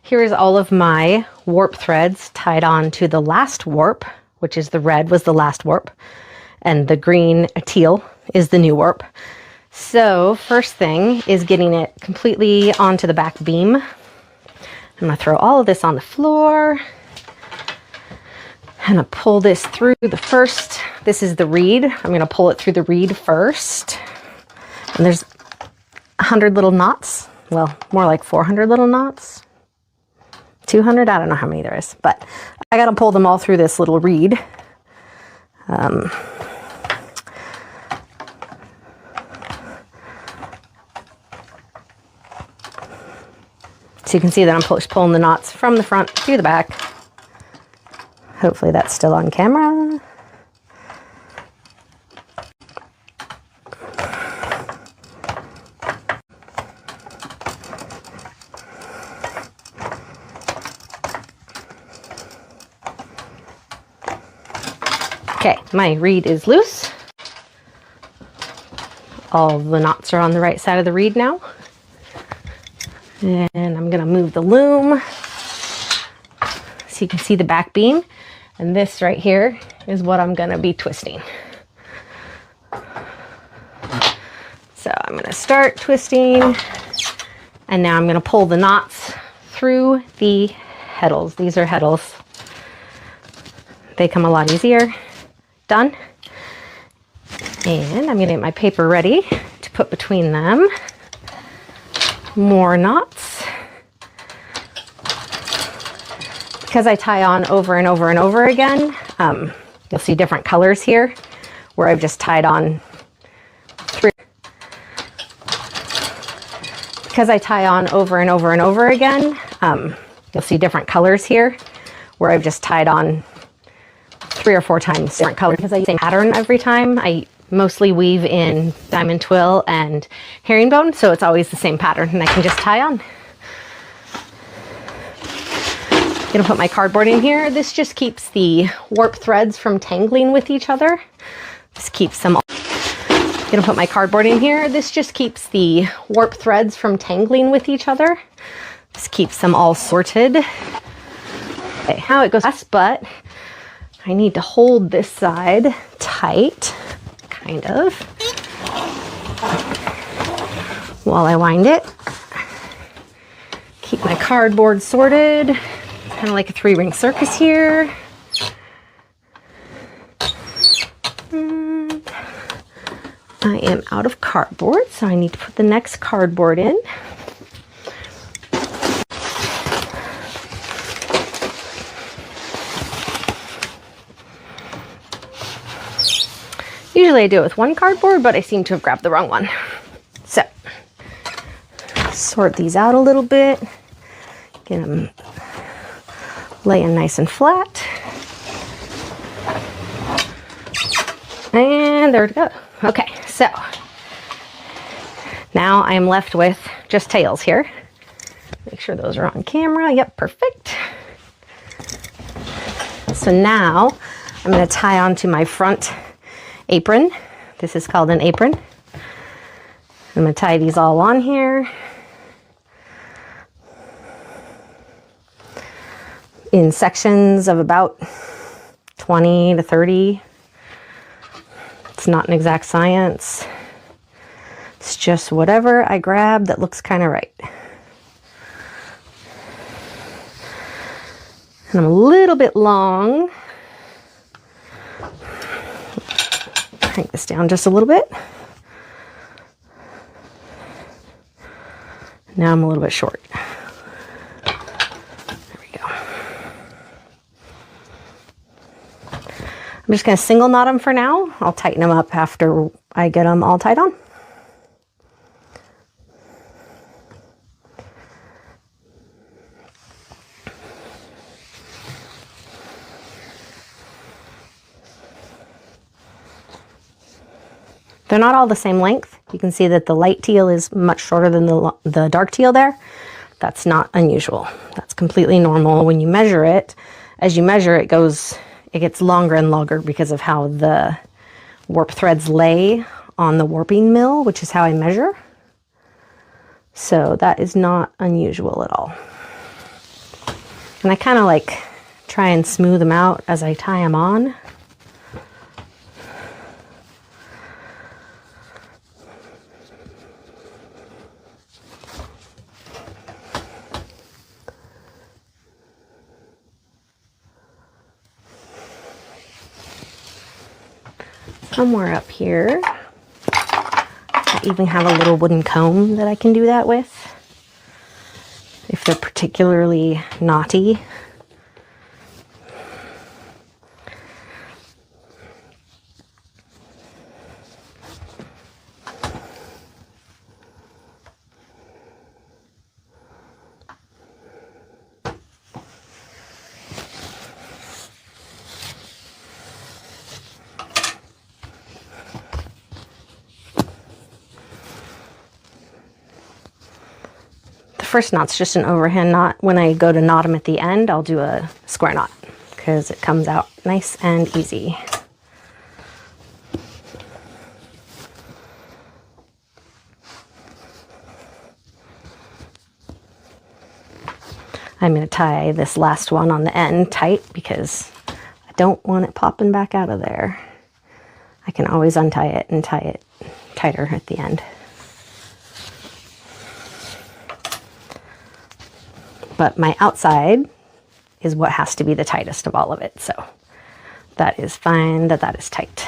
Here's all of my warp threads tied on to the last warp, which is the red was the last warp, and the green teal is the new warp. So first thing is getting it completely onto the back beam. I'm gonna throw all of this on the floor. I'm gonna pull this through the first, this is the reed. I'm gonna pull it through the reed first. And there's 100 little knots. Well, more like 400 little knots. 200, I don't know how many there is, but I gotta pull them all through this little reed. So you can see that I'm pulling the knots from the front to the back. Hopefully that's still on camera. Okay, my reed is loose. All the knots are on the right side of the reed now. And I'm gonna move the loom so you can see the back beam. And this right here is what I'm gonna be twisting. So I'm gonna start twisting, and now I'm gonna pull the knots through the heddles. These are heddles. They come a lot easier. Done. And I'm gonna get my paper ready to put between them. More knots. Because I tie on over and over and over again, you'll see different colors here where I've just tied on 3. Because I tie on over and over and over again, you'll see different colors here where I've just tied on 3 or 4 times different colors. Because I use the same pattern every time. I mostly weave in diamond twill and herringbone, so it's always the same pattern and I can just tie on. I'm gonna put my cardboard in here. This just keeps the warp threads from tangling with each other. This keeps them all. I'm gonna put my cardboard in here. This just keeps the warp threads from tangling with each other. This keeps them all sorted. Okay, how it goes fast, but I need to hold this side tight, kind of, while I wind it. Keep my cardboard sorted. Kind of like a 3-ring circus here. And I am out of cardboard, so I need to put the next cardboard in. Usually I do it with 1 cardboard, but I seem to have grabbed the wrong one. So, sort these out a little bit. Get them laying nice and flat. And there we go. Okay, so now I am left with just tails here. Make sure those are on camera. Yep, perfect. So now I'm going to tie onto my front apron. This is called an apron. I'm going to tie these all on here. In sections of about 20 to 30. It's not an exact science. It's just whatever I grab that looks kind of right. And I'm a little bit long. Crank this down just a little bit. Now I'm a little bit short. I'm just going to single knot them for now. I'll tighten them up after I get them all tied on. They're not all the same length. You can see that the light teal is much shorter than the dark teal there. That's not unusual. That's completely normal. When you measure it, as you measure it gets longer and longer because of how the warp threads lay on the warping mill, which is how I measure. So that is not unusual at all. And I kind of like try and smooth them out as I tie them on. Somewhere up here, I even have a little wooden comb that I can do that with if they're particularly knotty. First knot's just an overhand knot. When I go to knot them at the end, I'll do a square knot because it comes out nice and easy. I'm going to tie this last one on the end tight because I don't want it popping back out of there. I can always untie it and tie it tighter at the end. But my outside is what has to be the tightest of all of it. So that is fine that that is tight.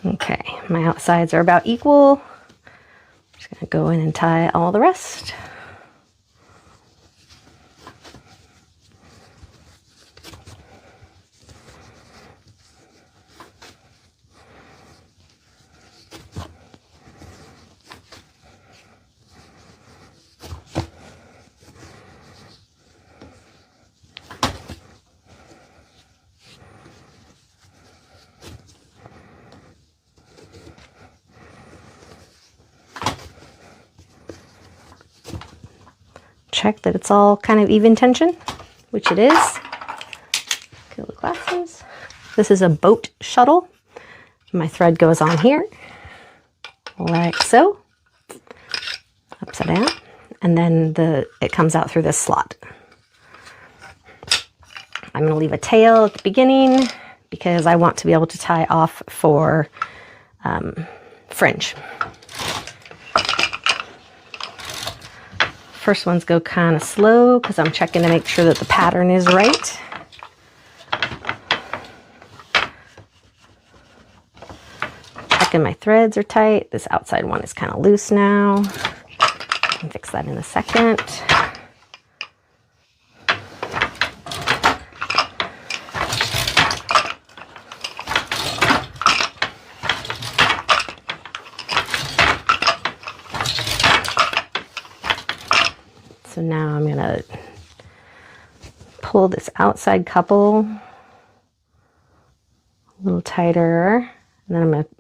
Okay, my outsides are about equal. I'm just gonna go in and tie all the rest. Check that it's all kind of even tension, which it is. Kill the glasses. This is a boat shuttle. My thread goes on here, like so, upside down, and then it comes out through this slot. I'm going to leave a tail at the beginning because I want to be able to tie off for fringe. First ones go kind of slow because I'm checking to make sure that the pattern is right. Checking my threads are tight. This outside one is kind of loose now. I can fix that in a second. So now I'm going to pull this outside couple a little tighter, and then I'm going to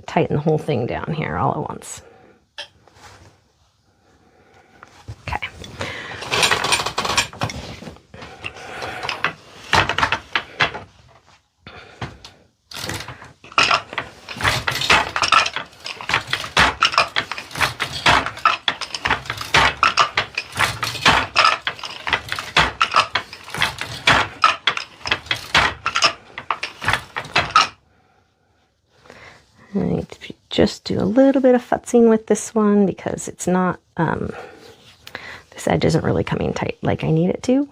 tighten the whole thing down here all at once. Okay. I need to just do a little bit of futzing with this one because it's not, this edge isn't really coming tight like I need it to.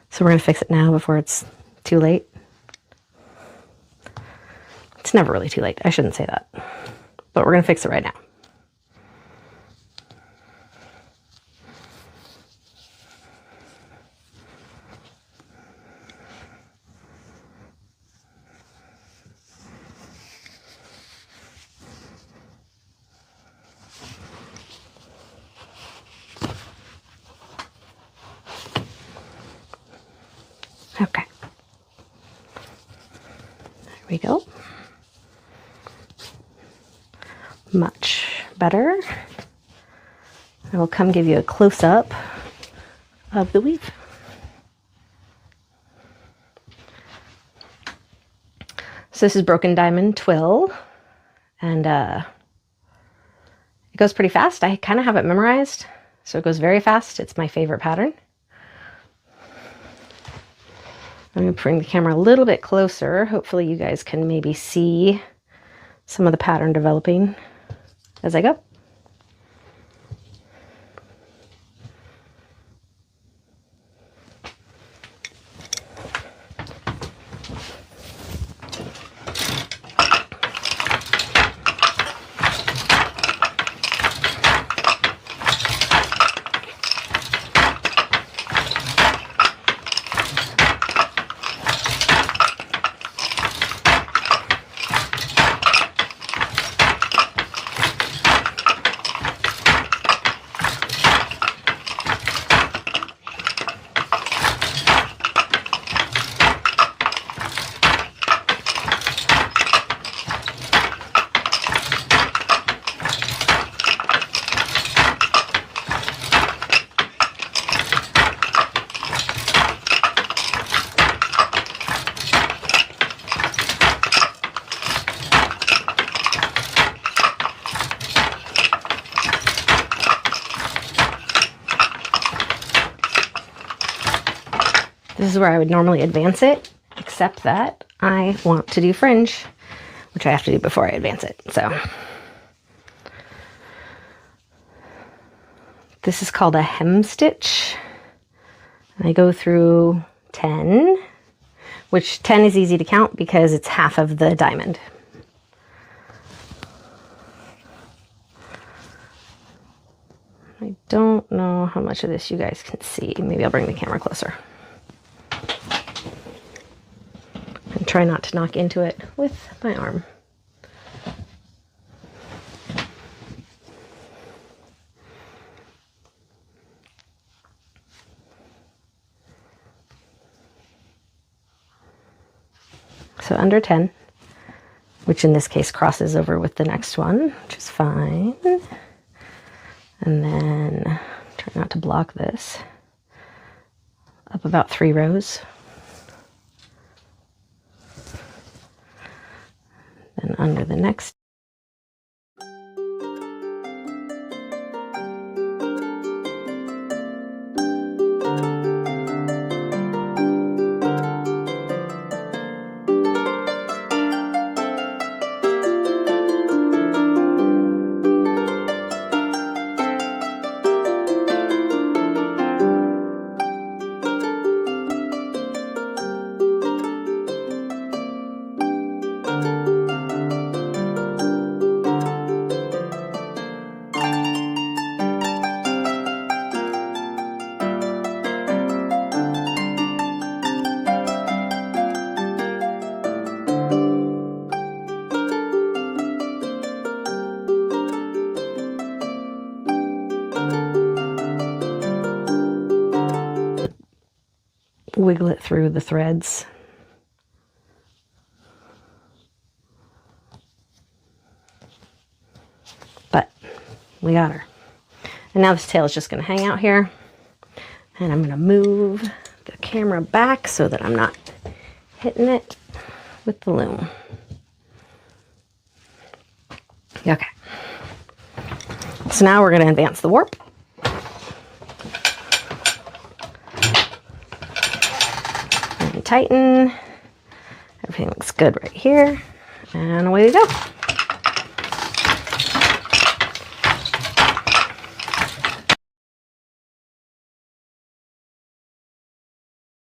So we're going to fix it now before it's too late. It's never really too late. I shouldn't say that. But we're going to fix it right now. Okay. we go. Much better. I will come give you a close-up of the weave. So this is Broken Diamond Twill, and it goes pretty fast. I kind of have it memorized, so it goes very fast. It's my favorite pattern. I'm going to bring the camera a little bit closer. Hopefully you guys can maybe see some of the pattern developing as I go. This is where I would normally advance it, except that I want to do fringe, which I have to do before I advance it. So this is called a hem stitch. And I go through 10, which 10 is easy to count because it's half of the diamond. I don't know how much of this you guys can see. Maybe I'll bring the camera closer. And try not to knock into it with my arm. So under 10, which in this case crosses over with the next one, which is fine. And then try not to block this. Up about 3 rows. Then under the next. Wiggle it through the threads. But we got her. And now this tail is just going to hang out here. And I'm going to move the camera back so that I'm not hitting it with the loom. Okay. So now we're going to advance the warp. Tighten. Everything looks good right here. And away we go.